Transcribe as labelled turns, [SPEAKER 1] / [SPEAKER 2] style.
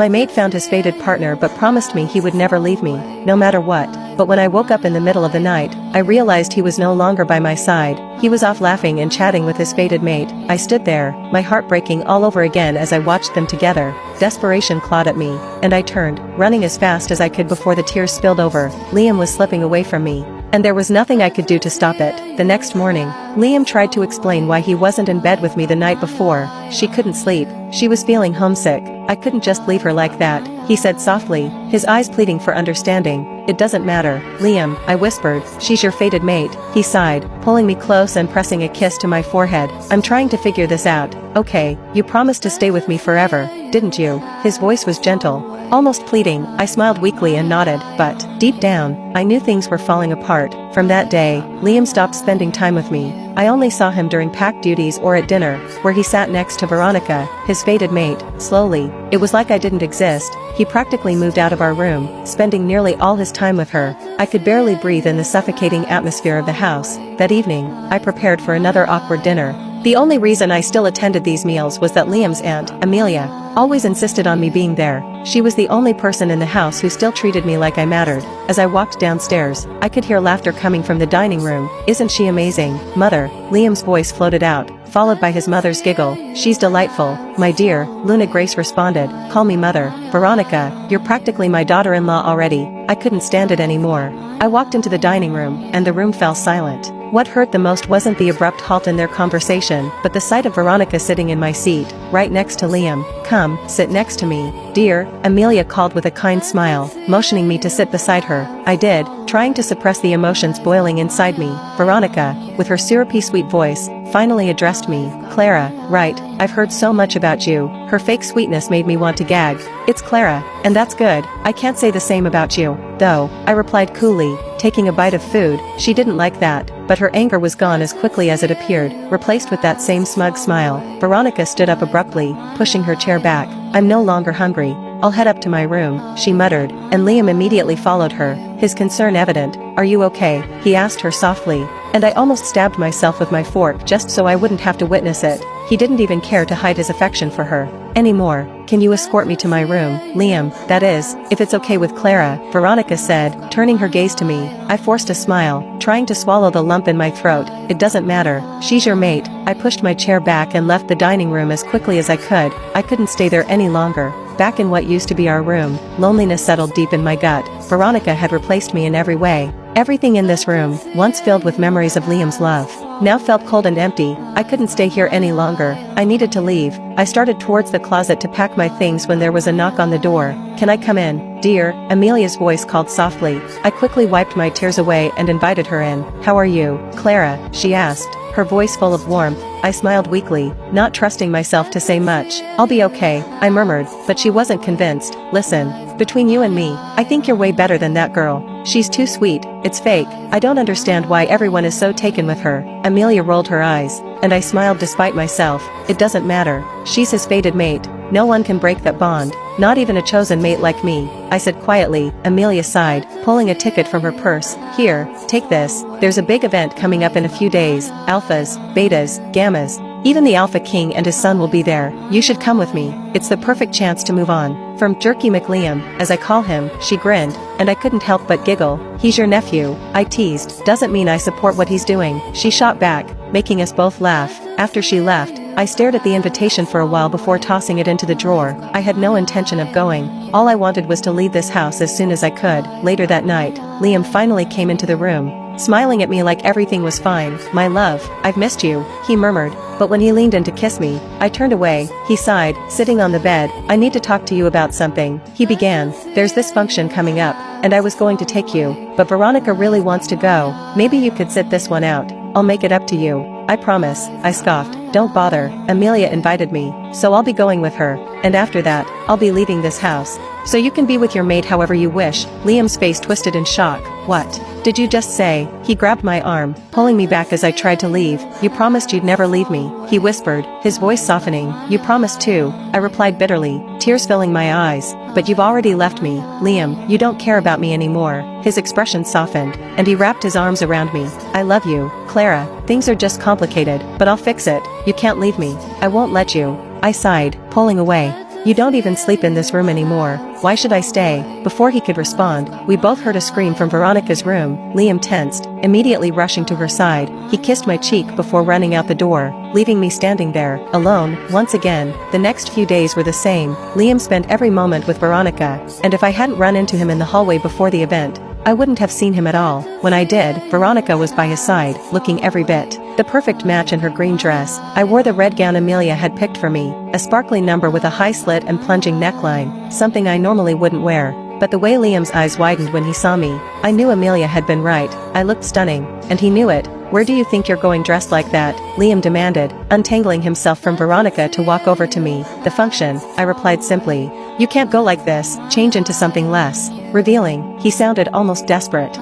[SPEAKER 1] My mate found his fated partner but promised me he would never leave me, no matter what. But when I woke up in the middle of the night, I realized he was no longer by my side. He was off laughing and chatting with his fated mate. I stood there, my heart breaking all over again as I watched them together. Desperation clawed at me, and I turned, running as fast as I could before the tears spilled over. Liam was slipping away from me, and there was nothing I could do to stop it. The next morning, Liam tried to explain why he wasn't in bed with me the night before. She couldn't sleep. She was feeling homesick. I couldn't just leave her like that, he said softly, his eyes pleading for understanding. It doesn't matter, Liam, I whispered. She's your fated mate, he sighed, pulling me close and pressing a kiss to my forehead. I'm trying to figure this out. Okay, you promised to stay with me forever, didn't you? His voice was gentle, almost pleading. I smiled weakly and nodded, but deep down, I knew things were falling apart. From that day, Liam stopped spending time with me. I only saw him during packed duties or at dinner, where he sat next to Veronica, his fated mate. Slowly, it was like I didn't exist. He practically moved out of our room, spending nearly all his time with her. I could barely breathe in the suffocating atmosphere of the house. That evening, I prepared for another awkward dinner. The only reason I still attended these meals was that Liam's aunt, Amelia, always insisted on me being there. She was the only person in the house who still treated me like I mattered. As I walked downstairs, I could hear laughter coming from the dining room. Isn't she amazing, Mother? Liam's voice floated out, followed by his mother's giggle. She's delightful, my dear, Luna Grace responded. Call me Mother. Veronica, you're practically my daughter-in-law already. I couldn't stand it anymore. I walked into the dining room, and the room fell silent. What hurt the most wasn't the abrupt halt in their conversation, but the sight of Veronica sitting in my seat, right next to Liam. Come, sit next to me, dear, Amelia called with a kind smile, motioning me to sit beside her. I did, trying to suppress the emotions boiling inside me. Veronica, with her syrupy sweet voice, finally addressed me. Clara, right, I've heard so much about you. Her fake sweetness made me want to gag. It's Clara, and that's good. I can't say the same about you, though, I replied coolly, taking a bite of food. She didn't like that, but her anger was gone as quickly as it appeared, replaced with that same smug smile. Veronica stood up abruptly, pushing her chair back. I'm no longer hungry. I'll head up to my room, she muttered, and Liam immediately followed her, his concern evident. Are you okay? He asked her softly, and I almost stabbed myself with my fork just so I wouldn't have to witness it. He didn't even care to hide his affection for her anymore. Can you escort me to my room, Liam? That is, if it's okay with Clara, Veronica said, turning her gaze to me. I forced a smile, trying to swallow the lump in my throat. It doesn't matter. She's your mate. I pushed my chair back and left the dining room as quickly as I could. I couldn't stay there any longer. Back in what used to be our room, loneliness settled deep in my gut. Veronica had replaced me in every way. Everything in this room, once filled with memories of Liam's love, now felt cold and empty. I couldn't stay here any longer. I needed to leave. I started towards the closet to pack my things when there was a knock on the door. Can I come in, dear? Amelia's voice called softly. I quickly wiped my tears away and invited her in. How are you, Clara? She asked, her voice full of warmth. I smiled weakly, not trusting myself to say much. I'll be okay, I murmured, but she wasn't convinced. Listen, between you and me, I think you're way better than that girl. She's too sweet, it's fake. I don't understand why everyone is so taken with her. Amelia rolled her eyes, and I smiled despite myself. It doesn't matter. She's his fated mate. No one can break that bond, not even a chosen mate like me, I said quietly. Amelia sighed, pulling a ticket from her purse. Here, take this. There's a big event coming up in a few days. Alphas, betas, gammas. Even the Alpha King and his son will be there. You should come with me. It's the perfect chance to move on. From Jerky McLiam, as I call him, she grinned, and I couldn't help but giggle. He's your nephew, I teased. Doesn't mean I support what he's doing. She shot back, making us both laugh. After she left, I stared at the invitation for a while before tossing it into the drawer. I had no intention of going. All I wanted was to leave this house as soon as I could. Later that night, Liam finally came into the room, smiling at me like everything was fine. My love, I've missed you, he murmured. But when he leaned in to kiss me, I turned away. He sighed, sitting on the bed. I need to talk to you about something, he began. There's this function coming up, and I was going to take you, but Veronica really wants to go. Maybe you could sit this one out. I'll make it up to you. I promise, I scoffed. Don't bother, Amelia invited me, so I'll be going with her, and after that, I'll be leaving this house. So you can be with your mate however you wish. Liam's face twisted in shock. What did you just say? He grabbed my arm, pulling me back as I tried to leave. You promised you'd never leave me, he whispered, his voice softening. You promised too, I replied bitterly, tears filling my eyes. But you've already left me, Liam. You don't care about me anymore. His expression softened, and he wrapped his arms around me. I love you, Clara. Things are just complicated, but I'll fix it. You can't leave me. I won't let you. I sighed, pulling away. You don't even sleep in this room anymore, why should I stay? Before he could respond, we both heard a scream from Veronica's room. Liam tensed, immediately rushing to her side. He kissed my cheek before running out the door, leaving me standing there, alone, once again. The next few days were the same. Liam spent every moment with Veronica, and if I hadn't run into him in the hallway before the event, I wouldn't have seen him at all. When I did, Veronica was by his side, looking every bit the perfect match in her green dress. I wore the red gown Amelia had picked for me, a sparkly number with a high slit and plunging neckline, something I normally wouldn't wear. But the way Liam's eyes widened when he saw me, I knew Amelia had been right. I looked stunning, and he knew it. Where do you think you're going dressed like that? Liam demanded, untangling himself from Veronica to walk over to me. The function, I replied simply. You can't go like this, change into something less revealing. He sounded almost desperate.